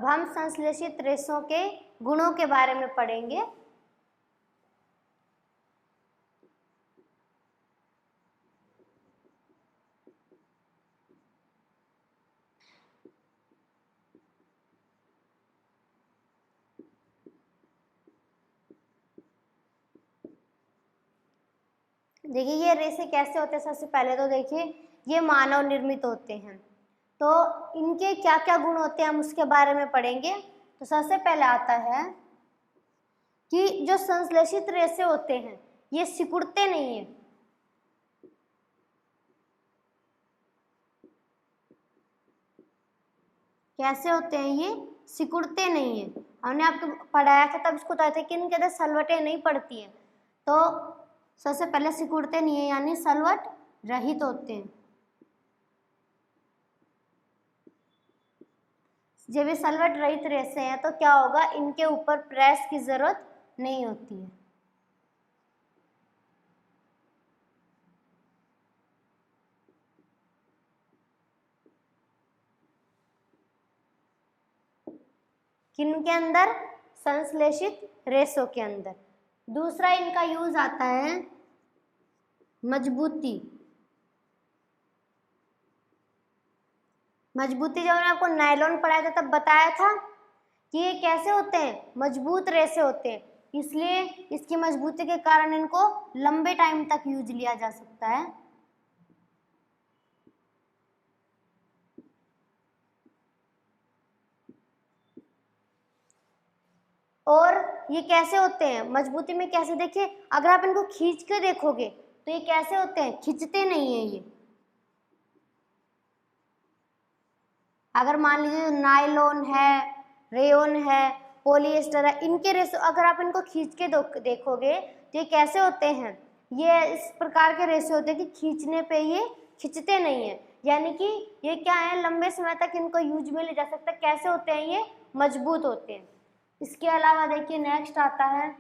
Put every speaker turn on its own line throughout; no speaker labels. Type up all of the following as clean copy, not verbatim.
अब हम संश्लेषित रेशों के गुणों के बारे में पढ़ेंगे। देखिए ये रेशे कैसे होते हैं। सबसे पहले तो देखिए ये मानव निर्मित होते हैं, तो इनके क्या क्या गुण होते हैं हम उसके बारे में पढ़ेंगे। तो सबसे पहले आता है कि जो संश्लेषित रेशे होते हैं ये सिकुड़ते नहीं है। कैसे होते हैं ये? सिकुड़ते नहीं है। हमने आपको पढ़ाया था तब इसको बताया था कि इनके अंदर सलवटें नहीं पड़ती हैं। तो सबसे पहले सिकुड़ते नहीं है यानी सलवट रहित होते हैं। जब ये सलवट रहित रेशे हैं तो क्या होगा, इनके ऊपर प्रेस की जरूरत नहीं होती है। किनके अंदर? संश्लेषित रेशों के अंदर। दूसरा इनका यूज आता है मजबूती। मजबूती जब मैंने आपको नायलॉन पढ़ाया था तब बताया था कि ये कैसे होते हैं, मजबूत रेशे होते हैं, इसलिए इसकी मजबूती के कारण इनको लंबे टाइम तक यूज लिया जा सकता है। और ये कैसे होते हैं मजबूती में? कैसे? देखिए अगर आप इनको खींच के देखोगे तो ये कैसे होते हैं, खिंचते नहीं है ये। अगर मान लीजिए नायलॉन है, रेयन है, पॉलिएस्टर है, इनके रेशे अगर आप इनको खींच के देखोगे तो ये कैसे होते हैं, ये इस प्रकार के रेशे होते हैं कि खींचने पे ये खिंचते नहीं है, यानी कि ये क्या है, लंबे समय तक इनको यूज में ले जा सकता है। कैसे होते हैं ये? मजबूत होते हैं। इसके अलावा देखिए नेक्स्ट आता है,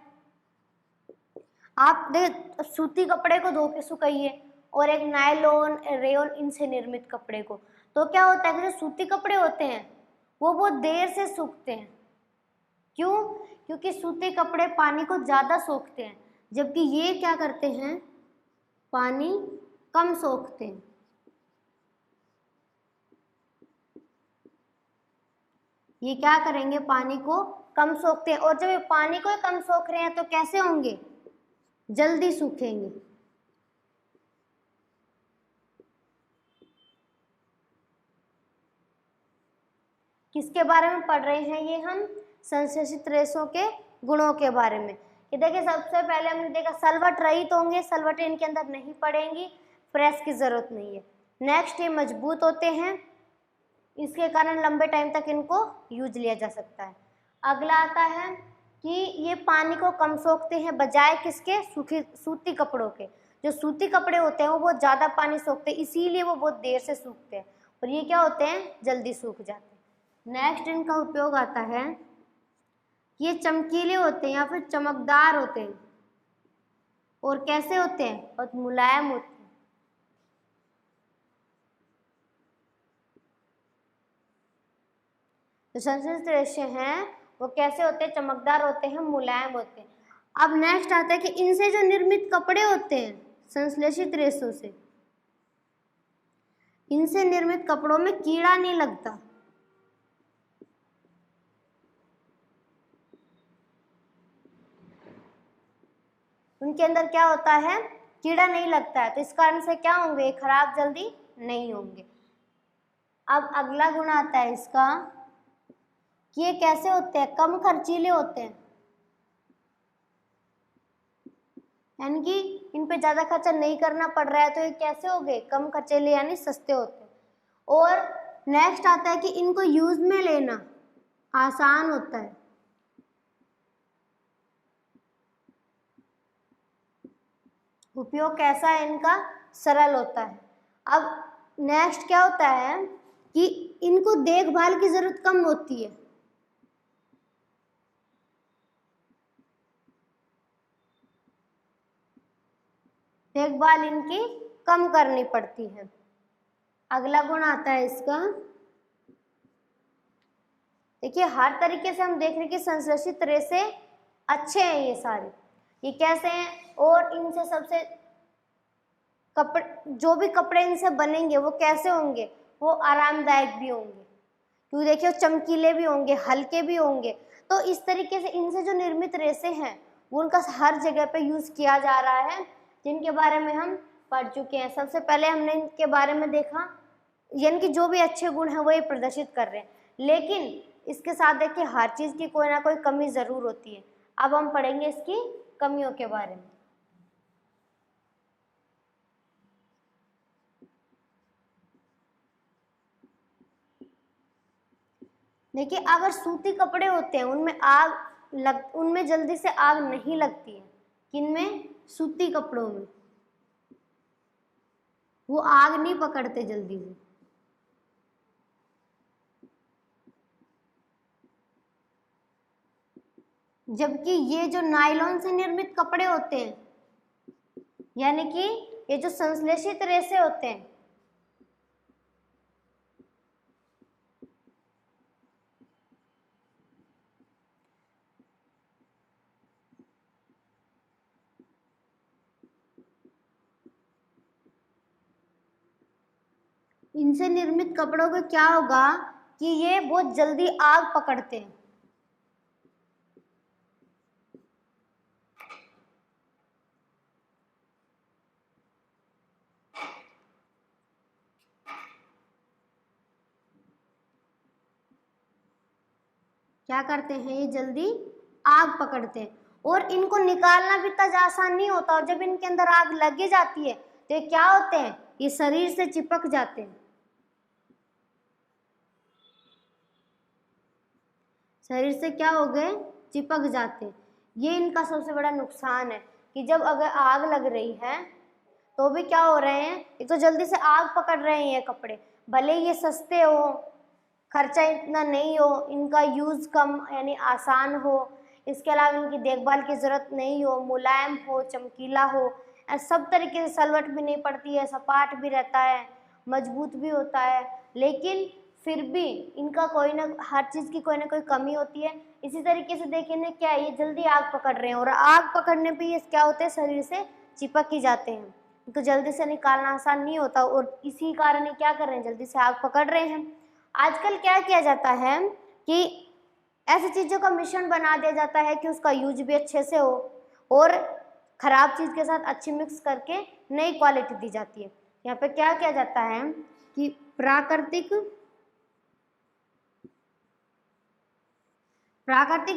आप देख सूती कपड़े को धो के सुखाइए और एक नायलॉन, रेयन इनसे निर्मित कपड़े को, तो क्या होता है कि जो सूती कपड़े होते हैं वो बहुत देर से सूखते हैं। क्यों? क्योंकि सूती कपड़े पानी को ज्यादा सोखते हैं, जबकि ये क्या करते हैं, पानी कम सोखते हैं। ये क्या करेंगे, पानी को कम सोखते हैं, और जब ये पानी को कम सोख रहे हैं तो कैसे होंगे, जल्दी सूखेंगे। किसके बारे में पढ़ रहे हैं ये हम? संश्लेषित रेशों के गुणों के बारे में। कि देखिए सबसे पहले हमने देखा सलवट रहित होंगे, सलवटें इनके अंदर नहीं पड़ेंगी, प्रेस की जरूरत नहीं है। नेक्स्ट ये मजबूत होते हैं, इसके कारण लंबे टाइम तक इनको यूज लिया जा सकता है। अगला आता है कि ये पानी को कम सोखते हैं, बजाय किसके, सूती कपड़ों के। जो सूती कपड़े होते हैं वो बहुत ज़्यादा पानी सोखते हैं, इसीलिए वो बहुत देर से सूखते हैं, और ये क्या होते हैं, जल्दी सूख जाते हैं। नेक्स्ट इनका उपयोग आता है, ये चमकीले होते हैं या फिर चमकदार होते हैं, और कैसे होते हैं, बहुत मुलायम होते हैं। जो संश्लेषित रेशे हैं वो कैसे होते हैं, चमकदार होते हैं, मुलायम होते हैं। अब नेक्स्ट आता है कि इनसे जो निर्मित कपड़े होते हैं संश्लेषित रेशों से, इनसे निर्मित कपड़ों में कीड़ा नहीं लगता। उनके अंदर क्या होता है, कीड़ा नहीं लगता है, तो इस कारण से क्या होंगे, खराब जल्दी नहीं होंगे। अब अगला गुण आता है इसका कि ये कैसे होते हैं, कम खर्चीले होते हैं, यानी कि इन पे ज्यादा खर्चा नहीं करना पड़ रहा है, तो ये कैसे हो गए, कम खर्चीले यानी सस्ते होते हैं। और नेक्स्ट आता है कि इनको यूज में लेना आसान होता है। उपयोग कैसा है इनका, सरल होता है। अब नेक्स्ट क्या होता है कि इनको देखभाल की जरूरत कम होती है। देखभाल इनकी कम करनी पड़ती है। अगला गुण आता है इसका देखिए हर तरीके से हम देख रहे हैं कि संश्लेषित रेशे अच्छे हैं ये सारे। ये कैसे हैं, और इनसे सबसे कपड़े, जो भी कपड़े इनसे बनेंगे वो कैसे होंगे, वो आरामदायक भी होंगे, क्योंकि देखिए वो चमकीले भी होंगे, हल्के भी होंगे। तो इस तरीके से इनसे जो निर्मित रेशे हैं वो उनका हर जगह पे यूज किया जा रहा है, जिनके बारे में हम पढ़ चुके हैं। सबसे पहले हमने इनके बारे में देखा, यानी कि जो भी अच्छे गुण हैं वो ये प्रदर्शित कर रहे हैं, लेकिन इसके साथ देखिए हर चीज की कोई ना कोई कमी जरूर होती है। अब हम पढ़ेंगे इसकी कमियों के बारे में। देखिए अगर सूती कपड़े होते हैं उनमें जल्दी से आग नहीं लगती है। किनमें? सूती कपड़ों में वो आग नहीं पकड़ते जल्दी से। जबकि ये जो नायलॉन से निर्मित कपड़े होते हैं, यानी कि ये जो संश्लेषित रेशे होते हैं, इनसे निर्मित कपड़ों का क्या होगा कि ये बहुत जल्दी आग पकड़ते हैं। क्या करते हैं, ये जल्दी आग पकड़ते हैं, और इनको निकालना भी इतना आसान नहीं होता। और जब इनके अंदर आग लगी जाती है तो ये क्या होते हैं, ये शरीर से चिपक जाते हैं। शरीर से क्या हो गए, चिपक जाते हैं। ये इनका सबसे बड़ा नुकसान है कि जब अगर आग लग रही है तो भी क्या हो रहे हैं, एक तो जल्दी से आग पकड़ रहे हैं ये कपड़े, भले ये सस्ते हो, खर्चा इतना नहीं हो, इनका यूज़ कम यानी आसान हो, इसके अलावा इनकी देखभाल की ज़रूरत नहीं हो, मुलायम हो, चमकीला हो, सब तरीके से सलवट भी नहीं पड़ती है, सपाट भी रहता है, मजबूत भी होता है, लेकिन फिर भी इनका कोई ना हर चीज़ की कोई ना कोई कमी होती है। इसी तरीके से देखिए ना, क्या है, ये जल्दी आग पकड़ रहे हैं, और आग पकड़ने पे ये क्या होते हैं, शरीर से चिपक ही जाते हैं, तो जल्दी से निकालना आसान नहीं होता, और इसी कारण ये क्या कर रहे हैं, जल्दी से आग पकड़ रहे हैं। आजकल क्या किया जाता है कि ऐसी चीज़ों का मिश्रण बना दिया जाता है कि उसका यूज भी अच्छे से हो, और ख़राब चीज़ के साथ अच्छी मिक्स करके नई क्वालिटी दी जाती है। यहाँ पे क्या किया जाता है कि प्राकृतिक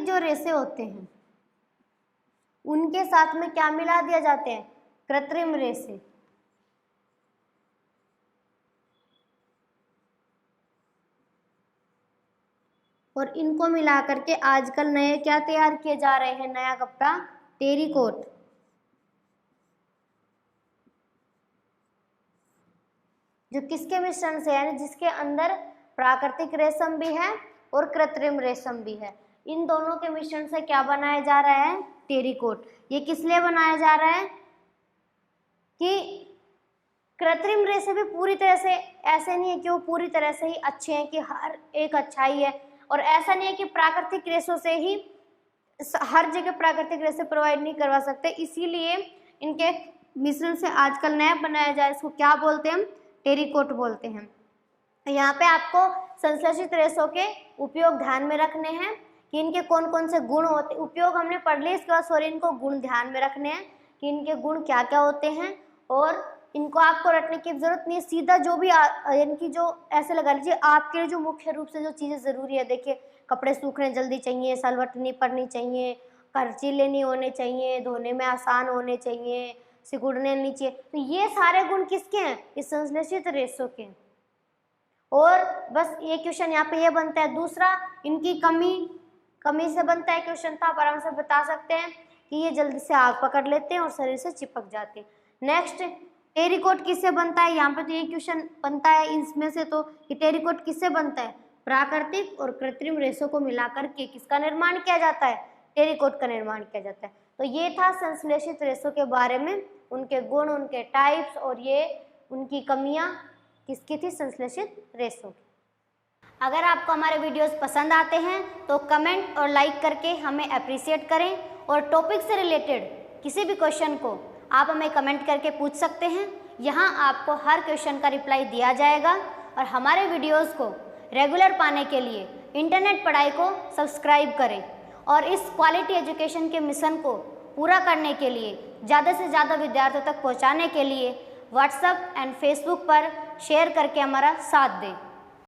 जो रेशे होते हैं उनके साथ में क्या मिला दिया जाते हैं, कृत्रिम रेशे। और इनको मिला करके आजकल नए क्या तैयार किए जा रहे हैं, नया कपड़ा, टेरिकोट। जो किसके मिश्रण से है, जिसके अंदर प्राकृतिक रेशम भी है और कृत्रिम रेशम भी है, इन दोनों के मिश्रण से क्या बनाया जा रहा है, टेरिकोट। ये किस लिए बनाया जा रहा है कि कृत्रिम रेशे भी पूरी तरह से ऐसे नहीं है कि वो पूरी तरह से ही अच्छे हैं कि हर एक अच्छा ही है, और ऐसा नहीं है कि प्राकृतिक रेशों से ही हर जगह प्राकृतिक रेशे प्रोवाइड नहीं करवा सकते, इसीलिए इनके मिश्रण से आजकल नया बनाया जाए, इसको क्या बोलते हैं, टेरिकोट बोलते हैं। यहाँ पे आपको संश्लेषित रेशों के उपयोग ध्यान में रखने हैं कि इनके कौन कौन से गुण होते, उपयोग हमने पढ़ लिए, इसके बाद सॉरी इनको गुण ध्यान में रखने हैं कि इनके गुण क्या क्या होते हैं, और इनको आपको रटने की जरूरत नहीं है, सीधा जो भी यानी कि जो ऐसे लगा लीजिए आपके लिए जो मुख्य रूप से जो चीज़ें ज़रूरी है, देखिए कपड़े सूखने जल्दी चाहिए, सलवट नहीं पड़नी चाहिए, खर्चीले नहीं होने चाहिए, धोने में आसान होने चाहिए, सिकुड़ने नहीं चाहिए, तो ये सारे गुण किसके हैं, इस संश्लेषित रेशों के। और बस ये क्वेश्चन यहाँ पे ये बनता है। दूसरा, इनकी कमी से बनता है क्वेश्चन, तो आप आराम से बता सकते हैं कि ये जल्दी से आग पकड़ लेते हैं और शरीर से चिपक जाते हैं। नेक्स्ट, टेरिकोट किससे बनता है, यहाँ पे तो ये क्वेश्चन बनता है इसमें से, तो कि टेरिकोट किससे बनता है, प्राकृतिक और कृत्रिम रेशों को मिलाकर के किसका निर्माण किया जाता है, टेरिकोट का निर्माण किया जाता है। तो ये था संश्लेषित रेशों के बारे में, उनके गुण, उनके टाइप्स, और ये उनकी कमियां किसकी थी, संश्लेषित रेशों की। अगर आपको हमारे वीडियोस पसंद आते हैं तो कमेंट और लाइक करके हमें अप्रिशिएट करें, और टॉपिक से रिलेटेड किसी भी क्वेश्चन को आप हमें कमेंट करके पूछ सकते हैं। यहाँ आपको हर क्वेश्चन का रिप्लाई दिया जाएगा। और हमारे वीडियोस को रेगुलर पाने के लिए इंटरनेट पढ़ाई को सब्सक्राइब करें, और इस क्वालिटी एजुकेशन के मिशन को पूरा करने के लिए, ज़्यादा से ज़्यादा विद्यार्थियों तक पहुँचाने के लिए व्हाट्सएप एंड फेसबुक पर शेयर करके हमारा साथ दें।